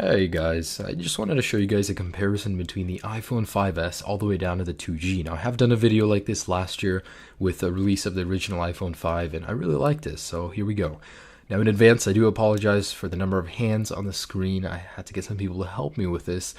Hey guys, I just wanted to show you guys a comparison between the iPhone 5S all the way down to the 2G. Now I have done a video like this last year with the release of the original iPhone 5 and I really liked this, so here we go. Now in advance I do apologize for the number of hands on the screen. I had to get some people to help me with this.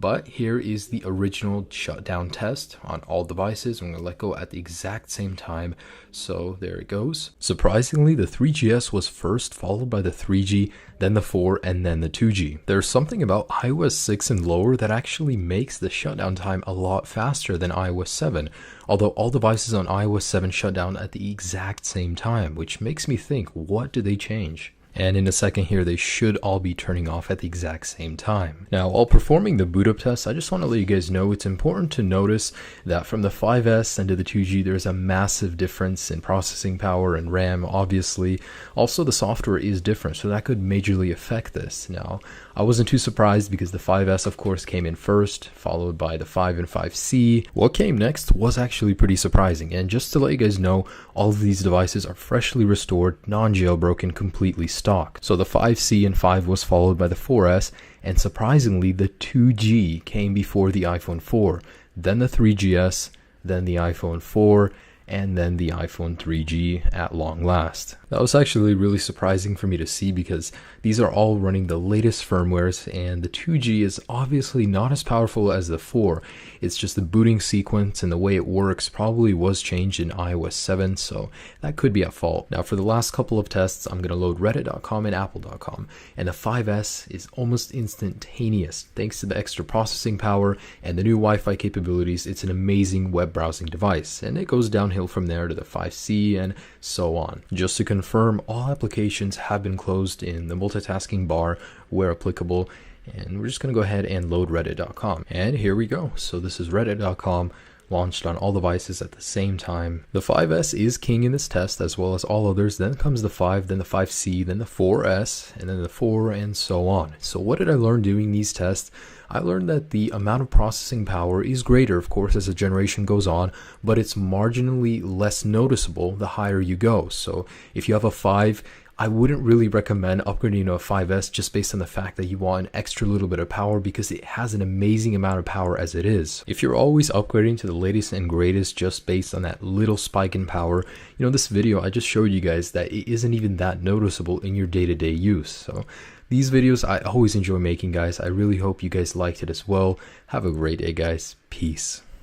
But here is the original shutdown test on all devices. I'm going to let go at the exact same time. So there it goes. Surprisingly, the 3GS was first, followed by the 3G, then the 4, and then the 2G. There's something about iOS 6 and lower that actually makes the shutdown time a lot faster than iOS 7. Although all devices on iOS 7 shut down at the exact same time, which makes me think, what did they change? And in a second here, they should all be turning off at the exact same time. Now, while performing the boot up test, I just want to let you guys know it's important to notice that from the 5S and to the 2G, there's a massive difference in processing power and RAM, obviously. Also, the software is different, so that could majorly affect this. Now, I wasn't too surprised because the 5S, of course, came in first, followed by the 5 and 5C. What came next was actually pretty surprising. And just to let you guys know, all of these devices are freshly restored, non-jailbroken, completely stock. So the 5C and 5 was followed by the 4S, and surprisingly the 2G came before the iPhone 4, then the 3GS, then the iPhone 4, and then the iPhone 3G at long last. That was actually really surprising for me to see because these are all running the latest firmwares, and the 2G is obviously not as powerful as the 4. It's just the booting sequence and the way it works probably was changed in iOS 7, so that could be at fault. Now for the last couple of tests, I'm going to load reddit.com and apple.com, and the 5S is almost instantaneous. Thanks to the extra processing power and the new Wi-Fi capabilities, it's an amazing web browsing device, and it goes downhill from there to the 5C and so on. Just to confirm, all applications have been closed in the multitasking bar where applicable, and we're just going to go ahead and load reddit.com. And here we go. So this is reddit.com, launched on all devices at the same time. The 5S is king in this test as well as all others. Then comes the 5, then the 5C, then the 4S, and then the 4, and so on. So what did I learn doing these tests? I learned that the amount of processing power is greater, of course, as the generation goes on, but it's marginally less noticeable the higher you go. So if you have a 5, I wouldn't really recommend upgrading to a 5S just based on the fact that you want an extra little bit of power because it has an amazing amount of power as it is. If you're always upgrading to the latest and greatest just based on that little spike in power, this video I just showed you guys that it isn't even that noticeable in your day-to-day use. So these videos I always enjoy making, guys. I really hope you guys liked it as well. Have a great day, guys. Peace.